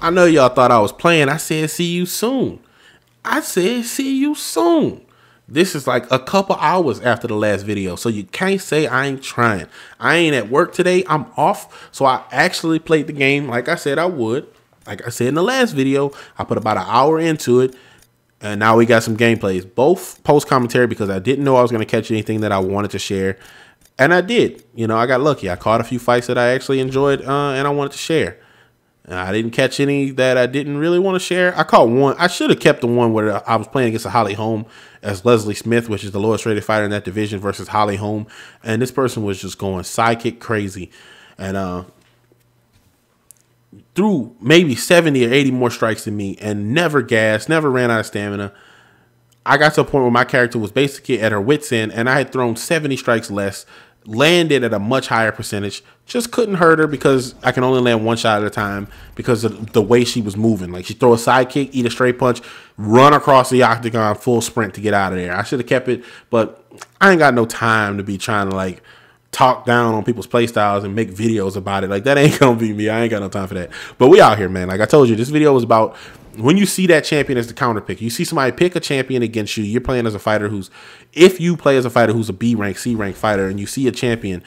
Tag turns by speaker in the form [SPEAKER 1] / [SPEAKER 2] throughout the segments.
[SPEAKER 1] I know y'all thought I was playing. I said see you soon. I said see you soon. This is like a couple hours after the last video, so you can't say I ain't trying. I ain't at work today. I'm off, so I actually played the game like I said I would. Like I said in the last video, I put about an hour into it, and now we got some gameplays. Both post commentary because I didn't know I was going to catch anything that I wanted to share, and I did. You know, I got lucky. I caught a few fights that I actually enjoyed, and I wanted to share. I didn't catch any that I didn't really want to share. I caught one. I should have kept the one where I was playing against a Holly Holm as Leslie Smith, which is the lowest rated fighter in that division, versus Holly Holm. And this person was just going sidekick crazy. And threw maybe 70 or 80 more strikes than me and never gassed, never ran out of stamina. I got to a point where my character was basically at her wit's end, and I had thrown 70 strikes less, landed at a much higher percentage, just couldn't hurt her because I can only land one shot at a time because of the way she was moving. Like, she'd throw a side kick, eat a straight punch, run across the octagon, full sprint to get out of there. I should have kept it, but I ain't got no time to be trying to, like, talk down on people's play styles and make videos about it. Like, that ain't gonna be me. I ain't got no time for that. But we out here, man. Like I told you, this video was about when you see that champion as the counter pick. You see somebody pick a champion against you. You're playing as a fighter who's, if you play as a fighter who's a B rank, C rank fighter, and you see a champion,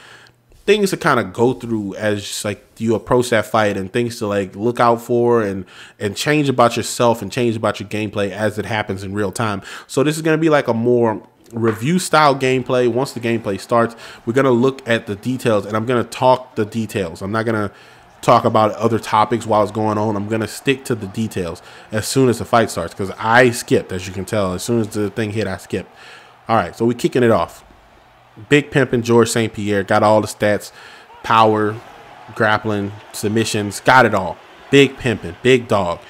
[SPEAKER 1] things to kind of go through as like you approach that fight, and things to like look out for and change about yourself and change about your gameplay as it happens in real time. So this is going to be like a more review style gameplay. Once the gameplay starts, we're going to look at the details, and I'm going to talk the details. I'm not going to talk about other topics while it's going on. I'm going to stick to the details as soon as the fight starts, because I skipped, as you can tell. As soon as the thing hit, I skipped. All right, so we're kicking it off. Big pimpin' George St. Pierre, got all the stats, power, grappling, submissions, got it all. Big pimpin', big dog.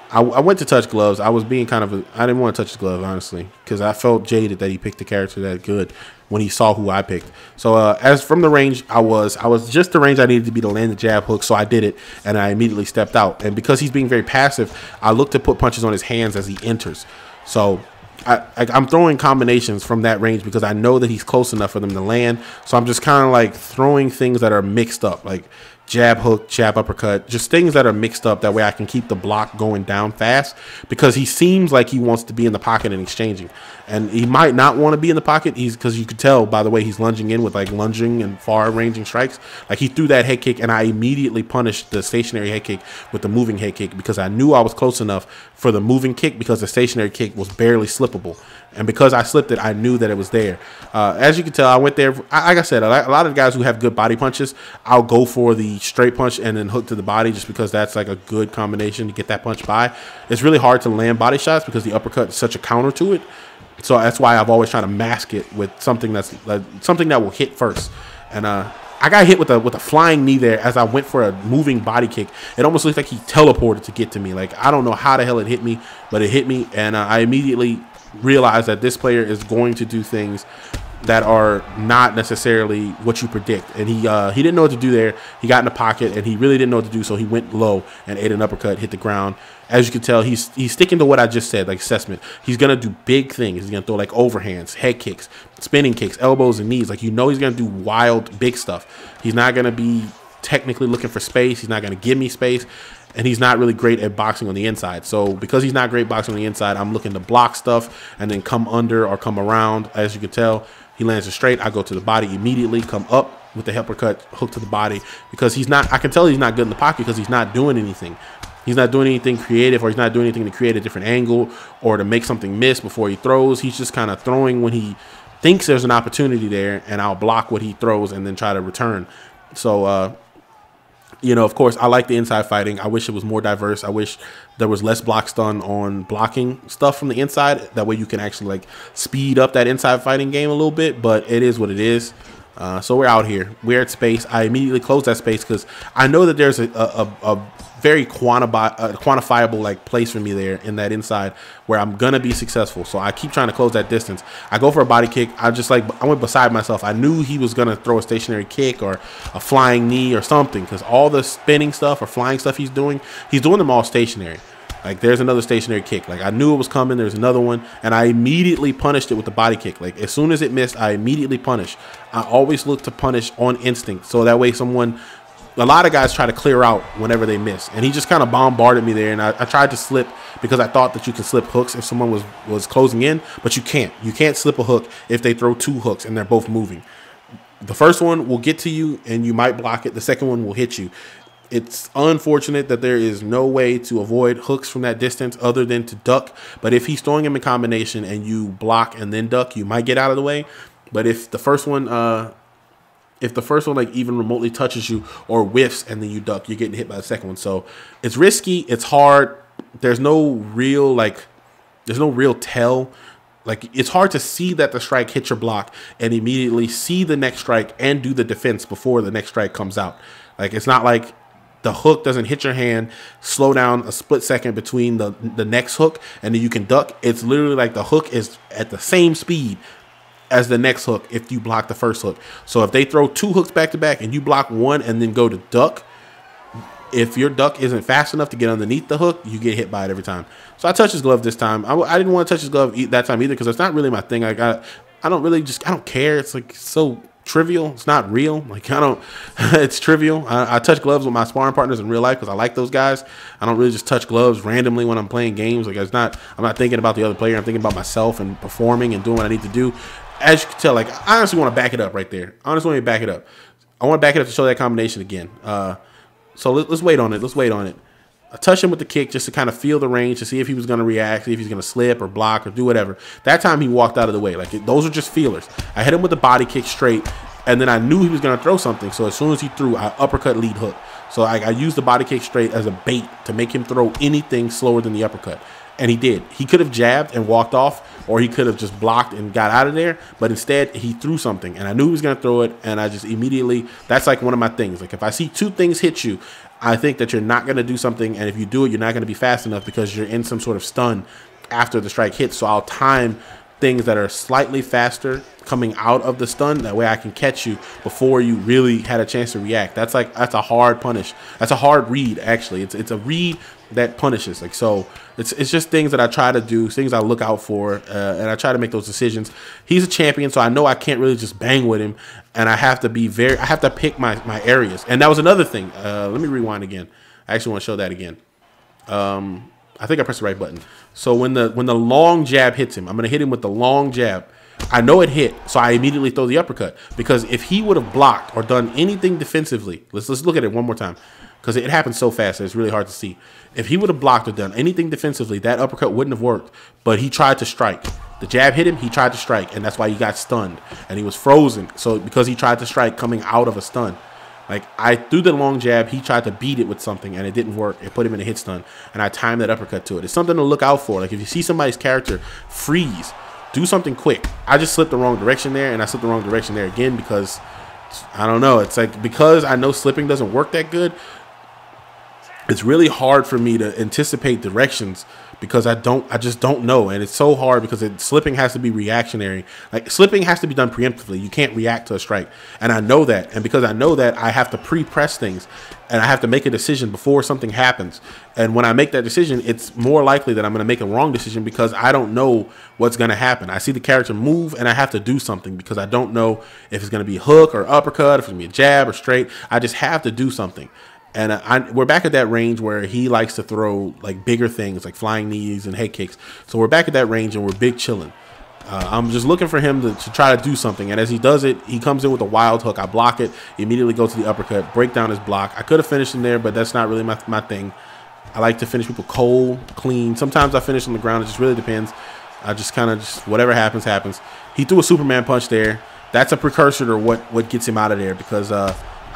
[SPEAKER 1] I went to touch gloves. I was being kind of I didn't want to touch the glove, honestly, because I felt jaded that he picked the character that good when he saw who I picked. So as from the range, I was just the range I needed to be to land the jab hook, so I did it, and I immediately stepped out. And because he's being very passive, I look to put punches on his hands as he enters. So I'm throwing combinations from that range because I know that he's close enough for them to land. So I'm just kind of like throwing things that are mixed up, like jab hook, jab uppercut, just things that are mixed up. That way I can keep the block going down fast, because he seems like he wants to be in the pocket and exchanging. And he might not want to be in the pocket, because you could tell by the way he's lunging in with like lunging and far ranging strikes. Like, he threw that head kick, and I immediately punished the stationary head kick with the moving head kick, because I knew I was close enough for the moving kick, because the stationary kick was barely slippable. And because I slipped it, I knew that it was there. As you can tell, I went there. Like I said, a lot of the guys who have good body punches, I'll go for the straight punch and then hook to the body, just because that's like a good combination to get that punch by. It's really hard to land body shots because the uppercut is such a counter to it. So that's why I've always tried to mask it with something that's something that will hit first. And I got hit with a flying knee there as I went for a moving body kick. It almost looked like he teleported to get to me. Like, I don't know how the hell it hit me, but it hit me, and I immediately realized that this player is going to do things that are not necessarily what you predict. And he didn't know what to do there. He got in the pocket, and he really didn't know what to do, so he went low and ate an uppercut, hit the ground. As you can tell, he's sticking to what I just said, like assessment. He's going to do big things. He's going to throw like overhands, head kicks, spinning kicks, elbows and knees. Like, you know, he's going to do wild, big stuff. He's not going to be technically looking for space. He's not going to give me space. And he's not really great at boxing on the inside. So because he's not great boxing on the inside, I'm looking to block stuff and then come under or come around. As you can tell, he lands it straight. I go to the body immediately, come up with the uppercut, hook to the body, because he's not, I can tell he's not good in the pocket because he's not doing anything. He's not doing anything creative, or he's not doing anything to create a different angle or to make something miss before he throws. He's just kind of throwing when he thinks there's an opportunity there, and I'll block what he throws and then try to return. So, you know, of course, I like the inside fighting. I wish it was more diverse. I wish there was less blocks done on blocking stuff from the inside. That way you can actually like speed up that inside fighting game a little bit, but it is what it is. So we're out here. We're at space. I immediately close that space because I know that there's a very quantifiable like place for me there in that inside where I'm gonna be successful. So I keep trying to close that distance. I go for a body kick. I went beside myself. I knew he was gonna throw a stationary kick or a flying knee or something, because all the spinning stuff or flying stuff he's doing them all stationary. Like, there's another stationary kick. Like, I knew it was coming. There's another one. And I immediately punished it with the body kick. Like, as soon as it missed, I immediately punish. I always look to punish on instinct. So that way someone a lot of guys try to clear out whenever they miss, and he just kind of bombarded me there. And I tried to slip because I thought that you could slip hooks if someone was closing in, but you can't. You can't slip a hook if they throw 2 hooks and they're both moving. The first one will get to you and you might block it. The second one will hit you. It's unfortunate that there is no way to avoid hooks from that distance other than to duck. But if he's throwing them in combination and you block and then duck, you might get out of the way. But if the first one, like even remotely touches you or whiffs and then you duck, you're getting hit by the second one. So it's risky. It's hard. There's no real tell. Like, it's hard to see that the strike hits your block and immediately see the next strike and do the defense before the next strike comes out. Like, it's not like the hook doesn't hit your hand, slow down a split second between the next hook, and then you can duck. It's literally like the hook is at the same speed as the next hook if you block the first hook. So if they throw 2 hooks back to back and you block one and then go to duck, if your duck isn't fast enough to get underneath the hook, you get hit by it every time. So I touched his glove this time. I didn't want to touch his glove that time either because it's not really my thing. Like I don't care. It's like so trivial. It's not real. Like it's trivial. I touch gloves with my sparring partners in real life because I like those guys. I don't really just touch gloves randomly when I'm playing games. Like I'm not thinking about the other player. I'm thinking about myself and performing and doing what I need to do. As you can tell, like I honestly want to back it up right there. I honestly want to back it up. I want to back it up to show that combination again. So let's wait on it. Let's wait on it. I touched him with the kick just to kind of feel the range to see if he was going to react, see if he's going to slip or block or do whatever. That time he walked out of the way. Like those are just feelers. I hit him with the body kick straight, and then I knew he was going to throw something. So as soon as he threw, I uppercut lead hook. So I used the body kick straight as a bait to make him throw anything slower than the uppercut. And he did. He could have jabbed and walked off, or he could have just blocked and got out of there. But instead, he threw something. And I knew he was going to throw it. And I just immediately, that's like one of my things. Like if I see 2 things hit you, I think that you're not going to do something. And if you do it, you're not going to be fast enough because you're in some sort of stun after the strike hits. So I'll time things that are slightly faster coming out of the stun. That way I can catch you before you really had a chance to react. That's a hard punish. That's a hard read, actually. It's a read that punishes. Like, so it's just things that I try to do, things I look out for, and I try to make those decisions. He's a champion, so I know I can't really just bang with him, and I have to pick my areas. And that was another thing. Let me rewind again. I actually want to show that again. I think I pressed the right button. So when the long jab hits him, I'm gonna hit him with the long jab. I know it hit, so I immediately throw the uppercut, because if he would have blocked or done anything defensively, let's look at it one more time, because it happens so fast that it's really hard to see. If he would have blocked or done anything defensively, that uppercut wouldn't have worked. But he tried to strike. The jab hit him, he tried to strike, and that's why he got stunned. And he was frozen, so because he tried to strike coming out of a stun. Like, I threw the long jab, he tried to beat it with something, and it didn't work. It put him in a hit stun, and I timed that uppercut to it. It's something to look out for. Like, if you see somebody's character freeze, do something quick. I just slipped the wrong direction there, and I slipped the wrong direction there again because, I don't know, it's like, because I know slipping doesn't work that good, it's really hard for me to anticipate directions because I just don't know. And it's so hard because slipping has to be reactionary. Like, slipping has to be done preemptively. You can't react to a strike. And I know that. And because I know that, I have to pre-press things. And I have to make a decision before something happens. And when I make that decision, it's more likely that I'm going to make a wrong decision because I don't know what's going to happen. I see the character move and I have to do something because I don't know if it's going to be a hook or uppercut, if it's going to be a jab or straight. I just have to do something. And we're back at that range where he likes to throw like bigger things like flying knees and head kicks. So we're back at that range and we're big chilling. I'm just looking for him to try to do something. And as he does it, he comes in with a wild hook. I block it, immediately go to the uppercut, break down his block. I could have finished him there, but that's not really my thing. I like to finish people cold, clean. Sometimes I finish on the ground. It just really depends. I just kind of whatever happens, happens. He threw a Superman punch there. That's a precursor to what gets him out of there because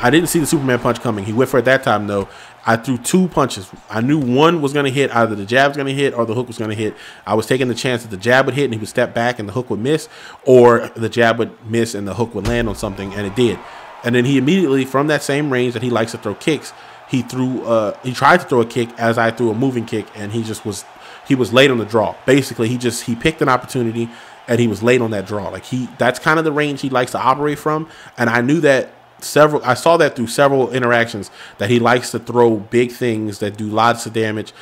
[SPEAKER 1] I didn't see the Superman punch coming. He went for it that time, though. I threw 2 punches. I knew one was going to hit. Either the jab was going to hit or the hook was going to hit. I was taking the chance that the jab would hit and he would step back and the hook would miss, or the jab would miss and the hook would land on something, and it did. And then he immediately, from that same range that he likes to throw kicks, he tried to throw a kick as I threw a moving kick, and he was late on the draw. Basically, he picked an opportunity and he was late on that draw. Like, that's kind of the range he likes to operate from, and I knew that. I saw that through several interactions that he likes to throw big things that do lots of damage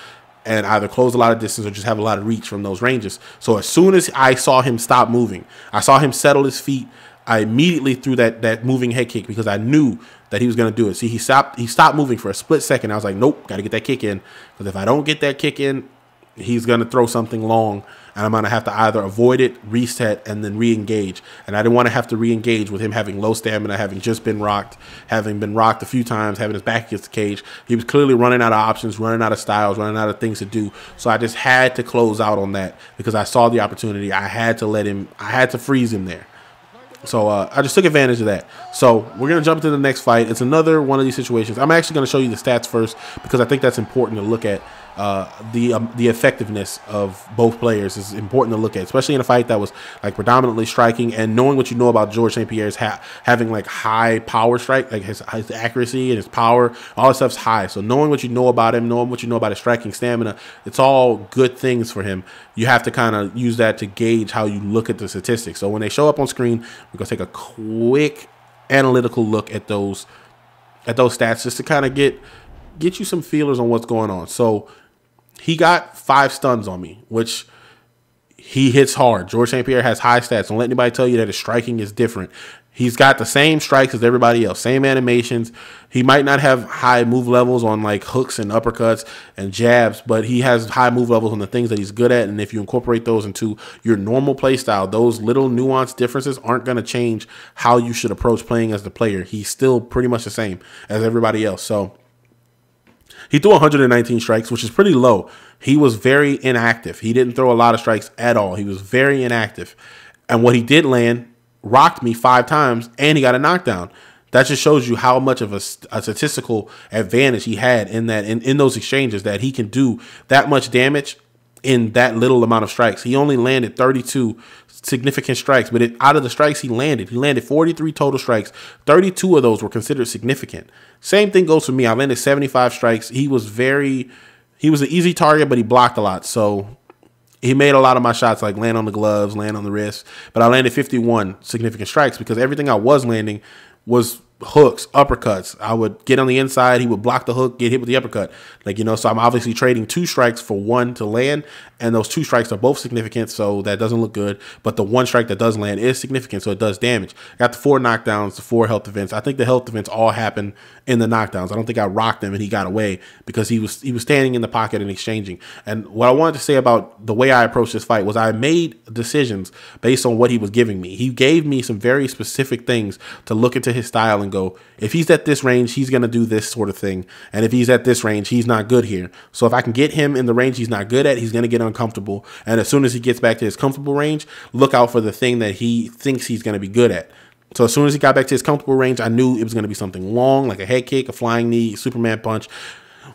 [SPEAKER 1] and either close a lot of distance or just have a lot of reach from those ranges. So as soon as I saw him stop moving, I saw him settle his feet, I immediately threw that moving head kick because I knew that he was going to do it. See, he stopped moving for a split second. I was like, nope, got to get that kick in. Because if I don't get that kick in, he's going to throw something long, and I'm going to have to either avoid it, reset, and then re-engage. And I didn't want to have to re-engage with him having low stamina, having just been rocked, having been rocked a few times, having his back against the cage. He was clearly running out of options, running out of styles, running out of things to do. So I just had to close out on that because I saw the opportunity. I had to freeze him there. So I just took advantage of that. So we're going to jump into the next fight. It's another one of these situations. I'm actually going to show you the stats first because I think that's important to look at. The effectiveness of both players is important to look at, especially in a fight that was like predominantly striking, and knowing what you know about Georges St-Pierre's having like high power strike, like his accuracy and his power, all that stuff's high. So knowing what you know about him, knowing what you know about his striking stamina, it's all good things for him. You have to kind of use that to gauge how you look at the statistics. So when they show up on screen, we're gonna take a quick analytical look at those stats just to kind of get you some feelers on what's going on. So he got 5 stuns on me, which he hits hard. Georges St-Pierre has high stats. Don't let anybody tell you that his striking is different. He's got the same strikes as everybody else, same animations. He might not have high move levels on like hooks and uppercuts and jabs, but he has high move levels on the things that he's good at. And if you incorporate those into your normal play style, those little nuanced differences aren't going to change how you should approach playing as the player. He's still pretty much the same as everybody else. So he threw 119 strikes, which is pretty low. He was very inactive. He didn't throw a lot of strikes at all. He was very inactive. And what he did land rocked me 5 times, and he got a knockdown. That just shows you how much of a statistical advantage he had in those exchanges, that he can do that much damage in that little amount of strikes. He only landed 32 significant strikes, but out of the strikes he landed 43 total strikes. 32 of those were considered significant. Same thing goes for me. I landed 75 strikes. He was an easy target, but he blocked a lot. So he made a lot of my shots like land on the gloves, land on the wrist, but I landed 51 significant strikes because everything I was landing was hooks, uppercuts. I would get on the inside, he would block the hook, get hit with the uppercut. So I'm obviously trading 2 strikes for 1 to land, and those 2 strikes are both significant, so that doesn't look good. But the 1 strike that does land is significant, so it does damage. Got the 4 knockdowns, the 4 health events. I think the health events all happen in the knockdowns. I don't think I rocked him and he got away because he was standing in the pocket and exchanging. And what I wanted to say about the way I approached this fight was I made decisions based on what he was giving me. He gave me some very specific things to look into his style and go, if he's at this range, he's going to do this sort of thing. And if he's at this range, he's not good here. So if I can get him in the range he's not good at, he's going to get uncomfortable. And as soon as he gets back to his comfortable range, look out for the thing that he thinks he's going to be good at. So as soon as he got back to his comfortable range, I knew it was going to be something long, like a head kick, a flying knee, Superman punch.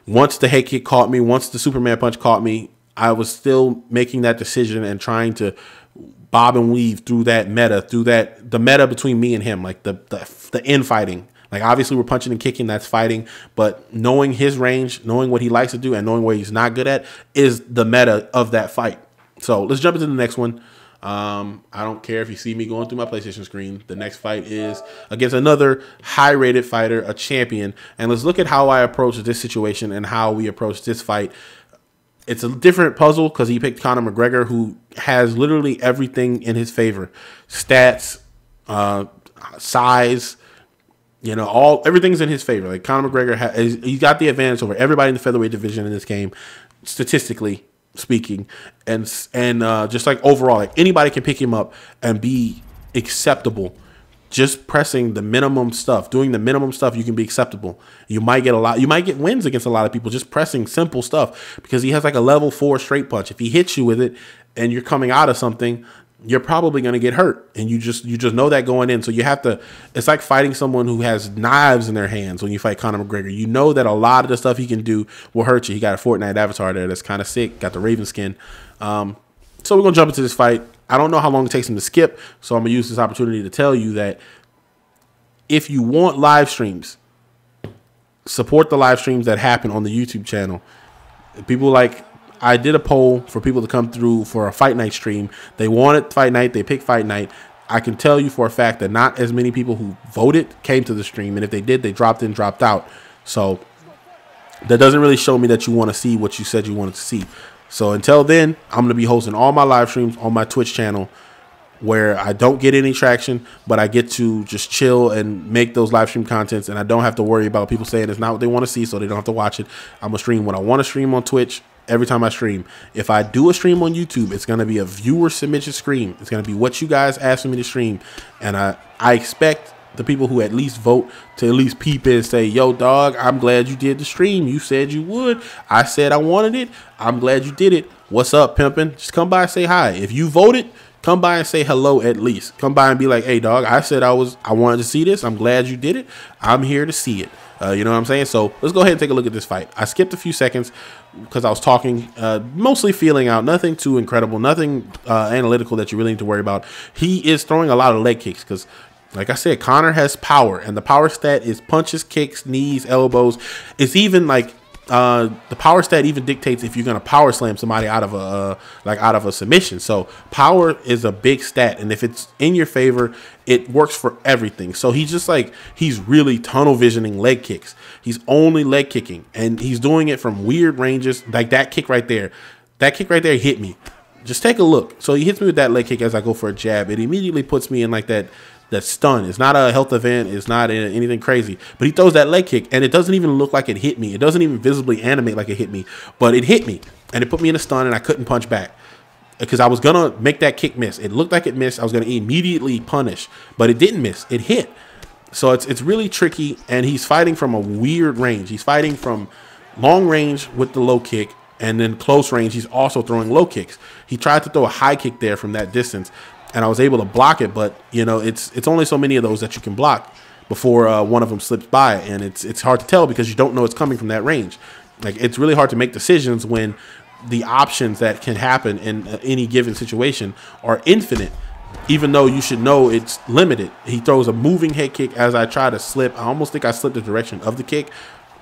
[SPEAKER 1] Once the head kick caught me, once the Superman punch caught me, I was still making that decision and trying to bob and weave through that meta, the meta between me and him, like the infighting. Like, obviously we're punching and kicking, that's fighting, but knowing his range, knowing what he likes to do, and knowing what he's not good at is the meta of that fight. So let's jump into the next one. I don't care if you see me going through my PlayStation screen. The next fight is against another high-rated fighter, a champion. And let's look at how I approach this situation and how we approach this fight. It's a different puzzle because he picked Conor McGregor, who has literally everything in his favor. Stats, size, everything's in his favor. Like, Conor McGregor, he's got the advantage over everybody in the featherweight division in this game, statistically speaking, and just like overall, like anybody can pick him up and be acceptable. Just pressing the minimum stuff, doing the minimum stuff, you can be acceptable. You might get wins against a lot of people just pressing simple stuff because he has like a level 4 straight punch. If he hits you with it and you're coming out of something, you're probably going to get hurt, and you just know that going in. So you have to. It's like fighting someone who has knives in their hands when you fight Conor McGregor. You know that a lot of the stuff he can do will hurt you. He got a Fortnite avatar there that's kind of sick. Got the Raven skin. So we're gonna jump into this fight. I don't know how long it takes him to skip, so I'm gonna use this opportunity to tell you that if you want live streams, support the live streams that happen on the YouTube channel. I did a poll for people to come through for a Fight Night stream. They wanted Fight Night. They picked Fight Night. I can tell you for a fact that not as many people who voted came to the stream. And if they did, they dropped in, dropped out. So that doesn't really show me that you want to see what you said you wanted to see. So until then, I'm going to be hosting all my live streams on my Twitch channel where I don't get any traction, but I get to just chill and make those live stream contents, and I don't have to worry about people saying it's not what they want to see, so they don't have to watch it. I'm gonna stream what I want to stream on Twitch every time I stream. If I do a stream on YouTube, it's gonna be a viewer submission stream. It's gonna be what you guys asked me to stream, and I expect the people who at least vote to at least peep in and say, yo, dog, I'm glad you did the stream. You said you would. I said I wanted it. I'm glad you did it. What's up, pimpin'? Just come by and say hi. If you voted, come by and say hello at least. Come by and be like, hey, dog, I said I wanted to see this. I'm glad you did it. I'm here to see it. You know what I'm saying? So let's go ahead and take a look at this fight. I skipped a few seconds because I was talking, mostly feeling out. Nothing too incredible. Nothing analytical that you really need to worry about. He is throwing a lot of leg kicks because, like I said, Conor has power. And the power stat is punches, kicks, knees, elbows. It's even like the power stat even dictates if you're gonna power slam somebody out of a submission. So power is a big stat, and if it's in your favor, it works for everything. So he's really tunnel visioning leg kicks. He's only leg kicking, and he's doing it from weird ranges. Like that kick right there. That kick right there hit me. Just take a look. So he hits me with that leg kick as I go for a jab. It immediately puts me in like that stun. It's not a health event. It's not anything crazy. But he throws that leg kick, and it doesn't even look like it hit me. It doesn't even visibly animate like it hit me. But it hit me, and it put me in a stun, and I couldn't punch back because I was going to make that kick miss. It looked like it missed. I was going to immediately punish, but it didn't miss. It hit. So it's really tricky, and he's fighting from a weird range. He's fighting from long range with the low kick, and then close range, he's also throwing low kicks. He tried to throw a high kick there from that distance, and I was able to block it, but you know, it's only so many of those that you can block before one of them slips by, and it's hard to tell because you don't know it's coming from that range. Like, it's really hard to make decisions when the options that can happen in any given situation are infinite, even though you should know it's limited. He throws a moving head kick as I try to slip. I almost think I slipped the direction of the kick.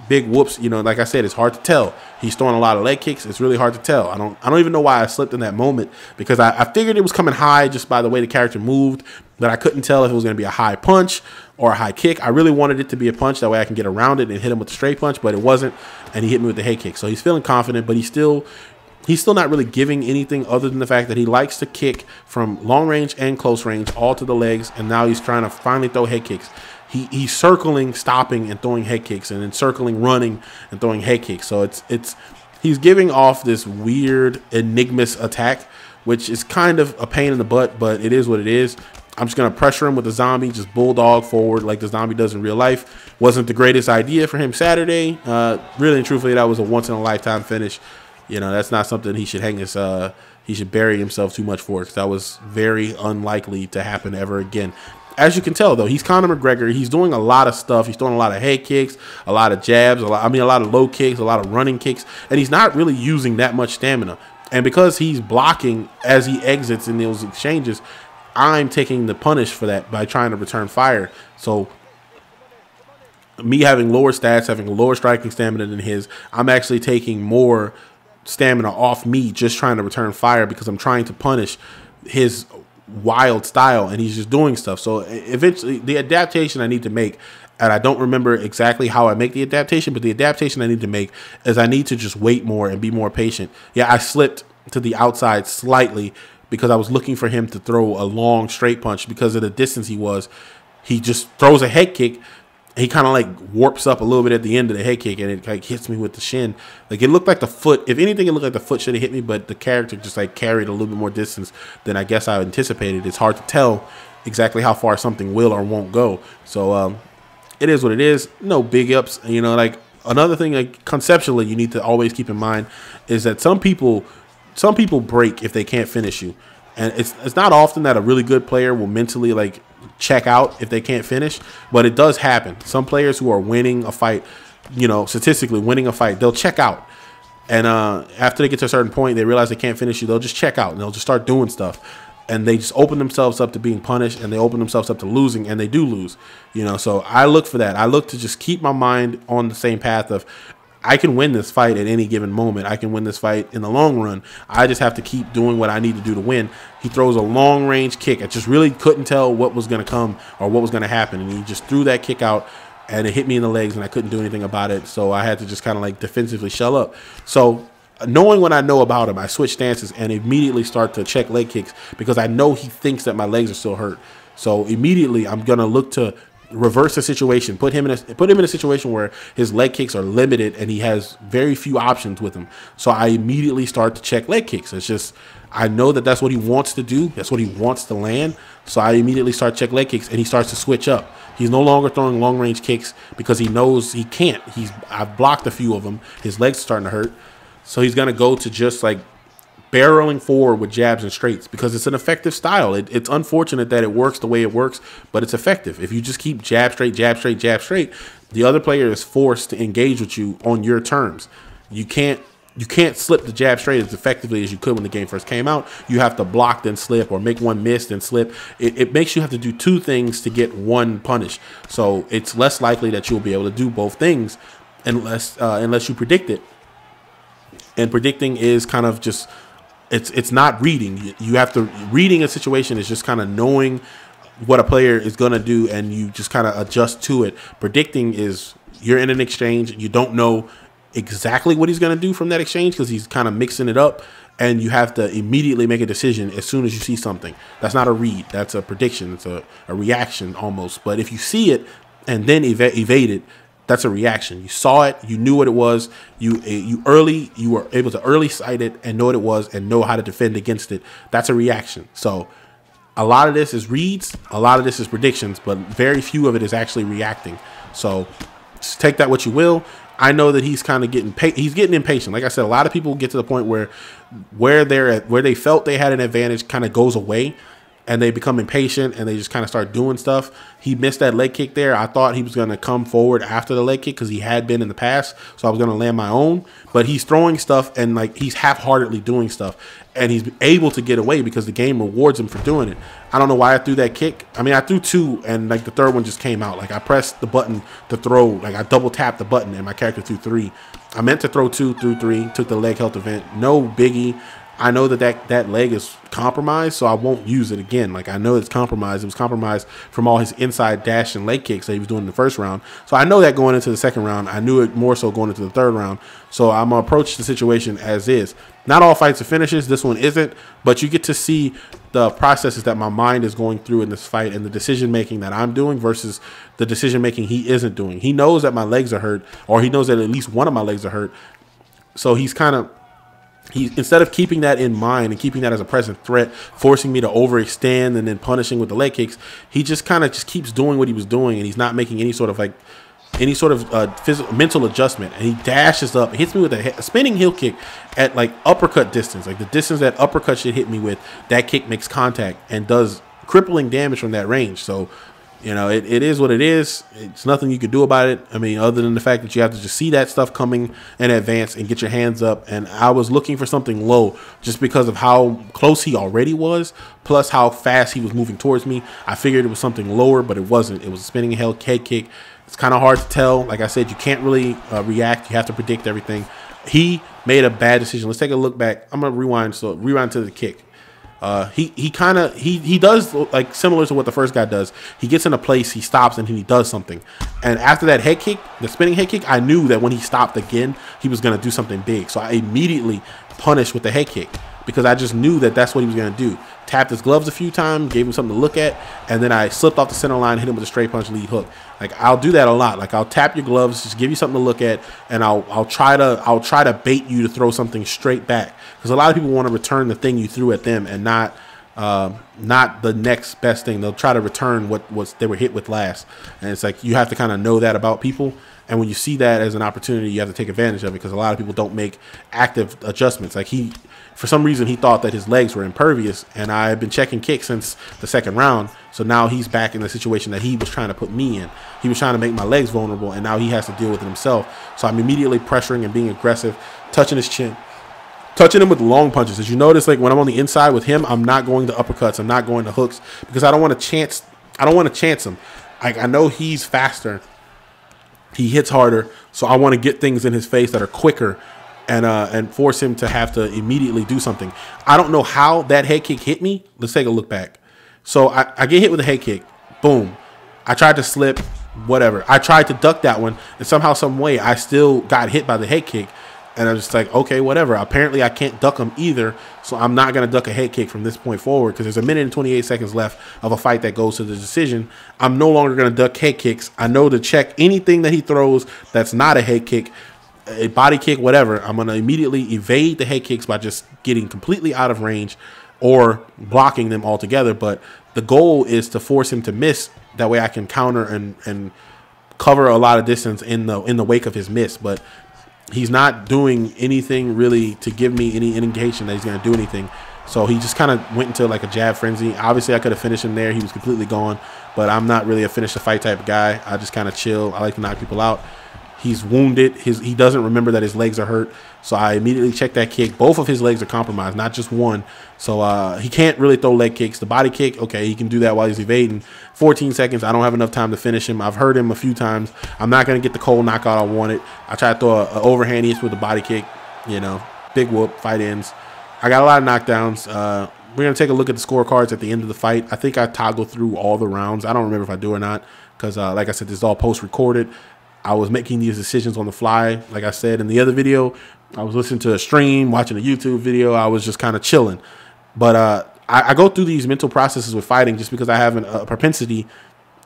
[SPEAKER 1] Big whoops. You know, like I said, it's hard to tell. He's throwing a lot of leg kicks. It's really hard to tell. I don't even know why I slipped in that moment, because I figured it was coming high just by the way the character moved, but I couldn't tell if it was going to be a high punch or a high kick. I really wanted it to be a punch. That way I can get around it and hit him with the straight punch, but it wasn't, and he hit me with the head kick. So he's feeling confident, but he's still not really giving anything other than the fact that he likes to kick from long range and close range all to the legs, and now he's trying to finally throw head kicks. He's circling, stopping, and throwing head kicks, and then circling, running, and throwing head kicks. So he's giving off this weird enigmas attack, which is kind of a pain in the butt, but it is what it is. I'm just gonna pressure him with the zombie, just bulldog forward like the zombie does in real life. Wasn't the greatest idea for him Saturday. Really and truthfully, that was a once in a lifetime finish. You know, that's not something he should hang his he should bury himself too much for, because that was very unlikely to happen ever again. As you can tell, though, he's Conor McGregor. He's doing a lot of stuff. He's throwing a lot of head kicks, a lot of jabs, a lot of low kicks, a lot of running kicks, and he's not really using that much stamina. And because he's blocking as he exits in those exchanges, I'm taking the punish for that by trying to return fire. So me having lower stats, having lower striking stamina than his, I'm actually taking more stamina off me just trying to return fire, because I'm trying to punish his wild style, and he's just doing stuff. So eventually the adaptation I need to make, and I don't remember exactly how I make the adaptation, but the adaptation I need to make is I need to just wait more and be more patient. Yeah, I slipped to the outside slightly because I was looking for him to throw a long straight punch. Because of the distance he just throws a head kick. He kind of like warps up a little bit at the end of the head kick, and it like hits me with the shin. Like, it looked like the foot, if anything, it looked like the foot should have hit me, but the character just like carried a little bit more distance than I guess I anticipated. It's hard to tell exactly how far something will or won't go. So it is what it is. No big ups. You know, like, another thing, like, conceptually you need to always keep in mind is that some people break if they can't finish you. And it's not often that a really good player will mentally like check out if they can't finish, but it does happen. Some players who are winning a fight, you know, statistically winning a fight, they'll check out. And after they get to a certain point, they realize they can't finish you, they'll just check out and they'll just start doing stuff. And they just open themselves up to being punished, and they open themselves up to losing, and they do lose. You know, so I look for that. I look to just keep my mind on the same path of, I can win this fight at any given moment. I can win this fight in the long run. I just have to keep doing what I need to do to win. He throws a long range kick. I just really couldn't tell what was going to come or what was going to happen. And he just threw that kick out, and it hit me in the legs, and I couldn't do anything about it. So I had to just kind of like defensively shell up. So knowing what I know about him, I switch stances and immediately start to check leg kicks because I know he thinks that my legs are still hurt. So immediately I'm gonna look to reverse the situation, put him in a situation where his leg kicks are limited and he has very few options with them. So I immediately start to check leg kicks. It's just I know that that's what he wants to do. That's what he wants to land. So I immediately start check leg kicks and he starts to switch up. He's no longer throwing long range kicks because he knows he can't. I've blocked a few of them. His legs are starting to hurt. So he's gonna go to just like barreling forward with jabs and straights because it's an effective style. It's unfortunate that it works the way it works, but it's effective. If you just keep jab straight, jab straight, jab straight, the other player is forced to engage with you on your terms. You can't slip the jab straight as effectively as you could when the game first came out. You have to block then slip or make one miss then slip. It makes you have to do two things to get one punish. So it's less likely that you'll be able to do both things unless you predict it. And predicting is kind of just it's not reading. You have to reading a situation is just kind of knowing what a player is going to do and you just kind of adjust to it. Predicting is you're in an exchange, you don't know exactly what he's going to do from that exchange because he's kind of mixing it up and you have to immediately make a decision as soon as you see something. That's not a read, that's a prediction. It's a reaction almost. But if you see it and then evade it, that's a reaction. You saw it, you knew what it was, you were able to early sight it and know what it was and know how to defend against it. That's a reaction. So a lot of this is reads, a lot of this is predictions, but very few of it is actually reacting. So just take that what you will. I know that he's kind of getting impatient. Like I said, a lot of people get to the point where they felt they had an advantage kind of goes away and they become impatient and they just kind of start doing stuff. He missed that leg kick there. I thought he was going to come forward after the leg kick because he had been in the past. So I was going to land my own. But he's throwing stuff and like he's half-heartedly doing stuff. And he's able to get away because the game rewards him for doing it. I don't know why I threw that kick. I mean, I threw two and like the third one just came out. Like I pressed the button to throw. Like I double tapped the button and my character threw three. I meant to throw two, threw three, took the leg health event. No biggie. I know that leg is compromised, so I won't use it again. Like I know it's compromised. It was compromised from all his inside dash and leg kicks that he was doing in the first round. So I know that going into the second round. I knew it more so going into the third round. So I'm going to approach the situation as is. Not all fights are finishes. This one isn't. But you get to see the processes that my mind is going through in this fight and the decision-making that I'm doing versus the decision-making he isn't doing. He knows that my legs are hurt, or he knows that at least one of my legs are hurt. So he's kind of... instead of keeping that in mind and keeping that as a present threat, forcing me to overextend and then punishing with the leg kicks, he just kind of just keeps doing what he was doing, and he's not making any sort of physical mental adjustment. And he dashes up, hits me with a spinning heel kick at like uppercut distance, like the distance that uppercut should hit me with. That kick makes contact and does crippling damage from that range. So you know, it is what it is. It's nothing you can do about it. I mean, other than the fact that you have to just see that stuff coming in advance and get your hands up. And I was looking for something low just because of how close he already was, plus how fast he was moving towards me. I figured it was something lower, but it wasn't. It was a spinning head kick. It's kind of hard to tell. Like I said, you can't really react. You have to predict everything. He made a bad decision. Let's take a look back. I'm going to rewind. So rewind to the kick. He does like similar to what the first guy does. He gets in a place, he stops, and he does something. And after that head kick, the spinning head kick, I knew that when he stopped again, he was going to do something big. So I immediately punished with the head kick because I just knew that that's what he was going to do. Tapped his gloves a few times, gave him something to look at, and then I slipped off the center line, hit him with a straight punch lead hook. Like I'll do that a lot. Like I'll tap your gloves, just give you something to look at, and I'll try to bait you to throw something straight back, because a lot of people want to return the thing you threw at them and not the next best thing. They'll try to return what they were hit with last, and it's like you have to kind of know that about people. And when you see that as an opportunity, you have to take advantage of it, because a lot of people don't make active adjustments. Like for some reason, he thought that his legs were impervious, and I had been checking kicks since the second round. So now he's back in the situation that he was trying to put me in. He was trying to make my legs vulnerable, and now he has to deal with it himself. So I'm immediately pressuring and being aggressive, touching his chin, touching him with long punches. As you notice, like when I'm on the inside with him, I'm not going to uppercuts. I'm not going to hooks, because I don't want to chance. I don't want to chance him. I know he's faster. He hits harder, so I want to get things in his face that are quicker and force him to have to immediately do something. I don't know how that head kick hit me. Let's take a look back. So I get hit with a head kick. Boom. I tried to slip, whatever. I tried to duck that one, and somehow, some way, I still got hit by the head kick. And I'm just like, okay, whatever. Apparently, I can't duck him either, so I'm not going to duck a head kick from this point forward because there's a minute and 28 seconds left of a fight that goes to the decision. I'm no longer going to duck head kicks. I know to check anything that he throws that's not a head kick, a body kick, whatever. I'm going to immediately evade the head kicks by just getting completely out of range or blocking them altogether. But the goal is to force him to miss. That way I can counter and cover a lot of distance in the wake of his miss. But he's not doing anything really to give me any indication that he's going to do anything. So he just kind of went into like a jab frenzy. Obviously, I could have finished him there. He was completely gone. But I'm not really a finish the fight type of guy. I just kind of chill. I like to knock people out. He's wounded. He doesn't remember that his legs are hurt. So I immediately check that kick. Both of his legs are compromised, not just one. So he can't really throw leg kicks. The body kick, okay, he can do that while he's evading. 14 seconds. I don't have enough time to finish him. I've hurt him a few times. I'm not going to get the cold knockout I wanted. I try to throw an overhand east with the body kick. You know, big whoop, fight ends. I got a lot of knockdowns. We're going to take a look at the scorecards at the end of the fight. I think I toggle through all the rounds. I don't remember if I do or not because, like I said, this is all post-recorded. I was making these decisions on the fly. Like I said in the other video, I was listening to a stream, watching a YouTube video. I was just kind of chilling. But I go through these mental processes with fighting just because I have a propensity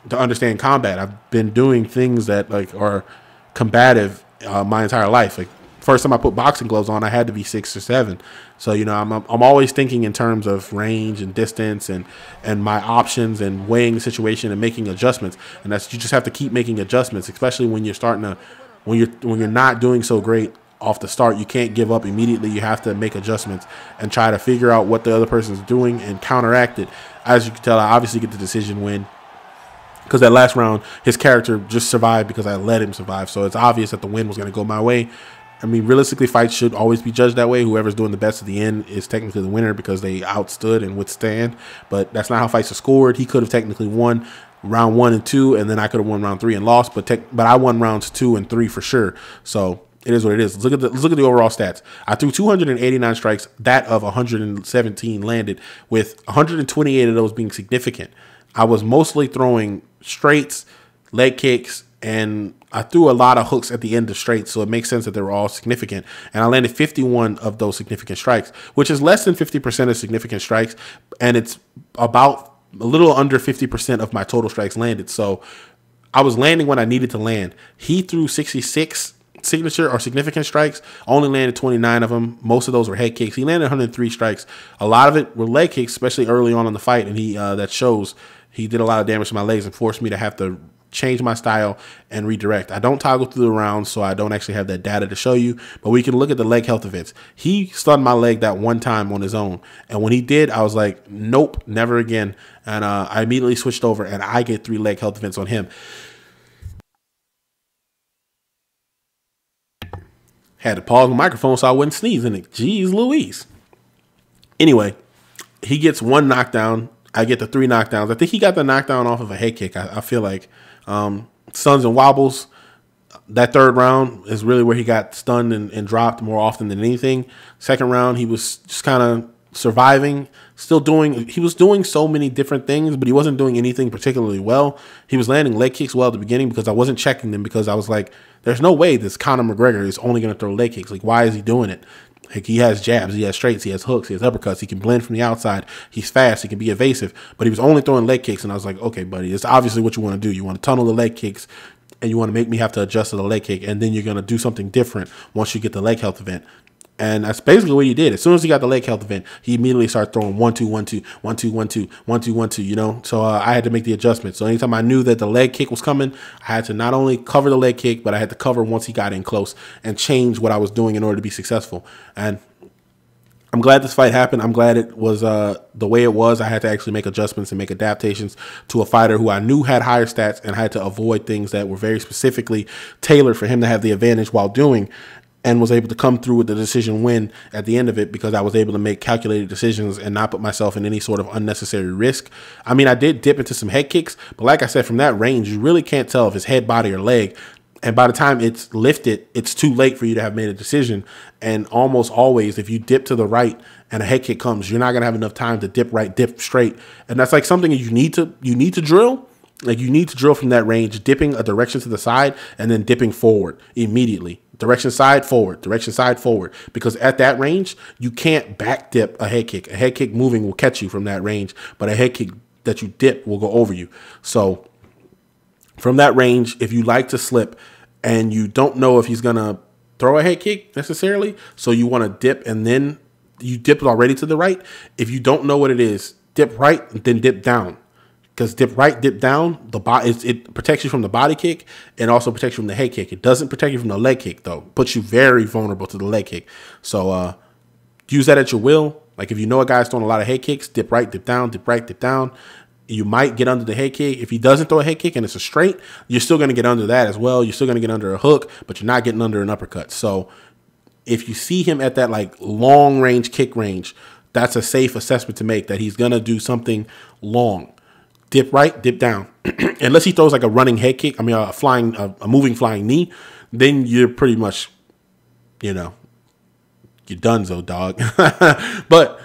[SPEAKER 1] to understand combat. I've been doing things that like are combative my entire life. Like first time I put boxing gloves on, I had to be 6 or 7. So, you know, I'm always thinking in terms of range and distance and my options and weighing the situation and making adjustments. And that's, you just have to keep making adjustments, especially when you're starting to, when you're not doing so great off the start. You can't give up immediately. You have to make adjustments and try to figure out what the other person's doing and counteract it. As you can tell, I obviously get the decision win because that last round, his character just survived because I let him survive. So it's obvious that the win was going to go my way. I mean, realistically, fights should always be judged that way. Whoever's doing the best at the end is technically the winner because they outstood and withstand. But that's not how fights are scored. He could have technically won round 1 and 2, and then I could have won round 3 and lost. But I won rounds 2 and 3 for sure. So it is what it is. Let's look at the overall stats. I threw 289 strikes. That of 117 landed, with 128 of those being significant. I was mostly throwing straights, leg kicks, and I threw a lot of hooks at the end of straights, so it makes sense that they were all significant. And I landed 51 of those significant strikes, which is less than 50% of significant strikes, and it's about a little under 50% of my total strikes landed. So I was landing when I needed to land. He threw 66 signature or significant strikes, only landed 29 of them. Most of those were head kicks. He landed 103 strikes. A lot of it were leg kicks, especially early on in the fight, and that shows. He did a lot of damage to my legs and forced me to have to change my style and redirect. I don't toggle through the rounds, so I don't actually have that data to show you, but we can look at the leg health events. He stunned my leg that one time on his own, and when he did, I was like, nope, never again. And I immediately switched over, and I get 3 leg health events on him. Had to pause the microphone so I wouldn't sneeze in it. Jeez Louise. Anyway, he gets 1 knockdown. I get the 3 knockdowns. I think he got the knockdown off of a head kick. I feel like stuns and wobbles. That 3rd round is really where he got stunned and dropped more often than anything. 2nd round, he was just kind of surviving, he was doing so many different things, but he wasn't doing anything particularly well. He was landing leg kicks well at the beginning because I wasn't checking them, because I was like, there's no way this Conor McGregor is only going to throw leg kicks. Like, why is he doing it? Like, he has jabs, he has straights, he has hooks, he has uppercuts, he can blend from the outside, he's fast, he can be evasive, but he was only throwing leg kicks, and I was like, okay, buddy, it's obviously what you want to do. You want to tunnel the leg kicks, and you want to make me have to adjust to the leg kick, and then you're going to do something different once you get the leg health event. And that's basically what he did. As soon as he got the leg health event, he immediately started throwing 1-2, 1-2, 1-2, 1-2, 1-2, 1-2, you know? So I had to make the adjustment. So anytime I knew that the leg kick was coming, I had to not only cover the leg kick, but I had to cover once he got in close and change what I was doing in order to be successful. And I'm glad this fight happened. I'm glad it was the way it was. I had to actually make adjustments and make adaptations to a fighter who I knew had higher stats, and had to avoid things that were very specifically tailored for him to have the advantage while doing, and was able to come through with the decision win at the end of it, because I was able to make calculated decisions and not put myself in any sort of unnecessary risk. I mean, I did dip into some head kicks, but like I said, from that range, you really can't tell if it's head, body, or leg. And by the time it's lifted, it's too late for you to have made a decision. And almost always, if you dip to the right and a head kick comes, you're not going to have enough time to dip right, dip straight. And that's like something you need to drill. Like, you need to drill from that range, dipping a direction to the side and then dipping forward immediately. Direction side forward, direction side forward. Because at that range, you can't back dip a head kick. A head kick moving will catch you from that range, but a head kick that you dip will go over you. So from that range, if you like to slip and you don't know if he's going to throw a head kick necessarily, so you want to dip and then you dipped already to the right. If you don't know what it is, dip right, then dip down. Because dip right, dip down, it protects you from the body kick and also protects you from the head kick. It doesn't protect you from the leg kick, though. It puts you very vulnerable to the leg kick. So use that at your will. Like if you know a guy's throwing a lot of head kicks, dip right, dip down, dip right, dip down. You might get under the head kick. If he doesn't throw a head kick and it's a straight, you're still going to get under that as well. You're still going to get under a hook, but you're not getting under an uppercut. So if you see him at that like long range kick range, that's a safe assessment to make that he's going to do something long. Dip right, dip down. Unless he throws like a running head kick, a moving flying knee, then you're pretty much, you're donezo, dog. But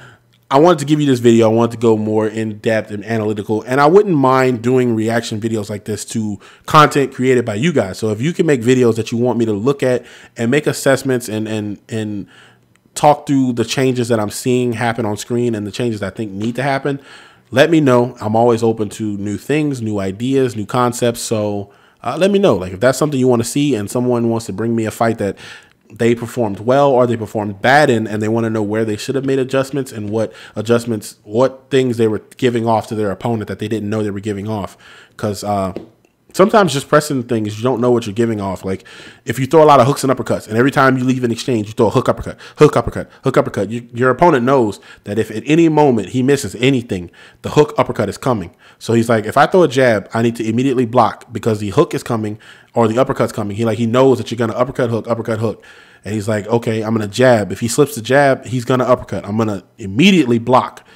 [SPEAKER 1] I wanted to give you this video. I wanted to go more in depth and analytical, and I wouldn't mind doing reaction videos like this to content created by you guys. So if you can make videos that you want me to look at and make assessments and talk through the changes that I'm seeing happen on screen and the changes that I think need to happen, let me know. I'm always open to new things, new ideas, new concepts. So let me know. Like if that's something you want to see and someone wants to bring me a fight that they performed well or they performed bad in, and they want to know where they should have made adjustments and what things they were giving off to their opponent that they didn't know they were giving off. Because sometimes just pressing things, you don't know what you're giving off. Like if you throw a lot of hooks and uppercuts, and every time you leave an exchange, you throw a hook, uppercut, hook, uppercut, hook, uppercut. Your opponent knows that if at any moment he misses anything, the hook, uppercut is coming. So he's like, if I throw a jab, I need to immediately block because the hook is coming or the uppercut's coming. He knows that you're going to uppercut, hook. And he's like, okay, I'm going to jab. If he slips the jab, he's going to uppercut. I'm going to immediately block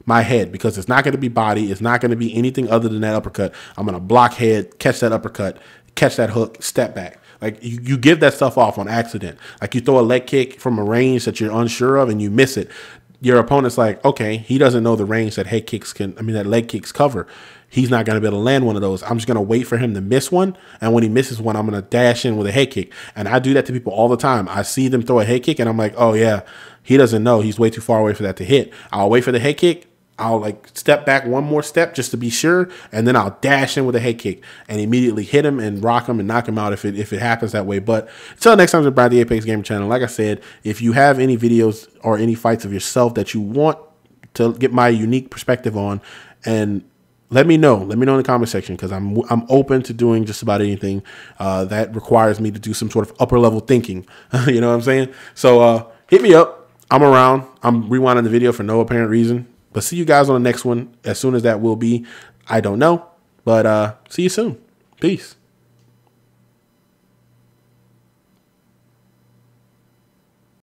[SPEAKER 1] my head because it's not going to be body. It's not going to be anything other than that uppercut. I'm going to block head, catch that uppercut, catch that hook, step back. Like you give that stuff off on accident. Like you throw a leg kick from a range that you're unsure of and you miss it. Your opponent's like, okay, he doesn't know the range that that leg kicks cover. He's not going to be able to land one of those. I'm just going to wait for him to miss one. And when he misses one, I'm going to dash in with a head kick. And I do that to people all the time. I see them throw a head kick and I'm like, oh yeah, he doesn't know. He's way too far away for that to hit. I'll wait for the head kick. I'll like step back one more step just to be sure. And then I'll dash in with a head kick and immediately hit him and rock him and knock him out if it happens that way. But until next time, it's Brad the Apex Gamer channel. Like I said, if you have any videos or any fights of yourself that you want to get my unique perspective on, and let me know. Let me know in the comment section because I'm open to doing just about anything that requires me to do some sort of upper level thinking. You know what I'm saying? So hit me up. I'm around. I'm rewinding the video for no apparent reason. But see you guys on the next one. As soon as that will be, I don't know. But see you soon. Peace.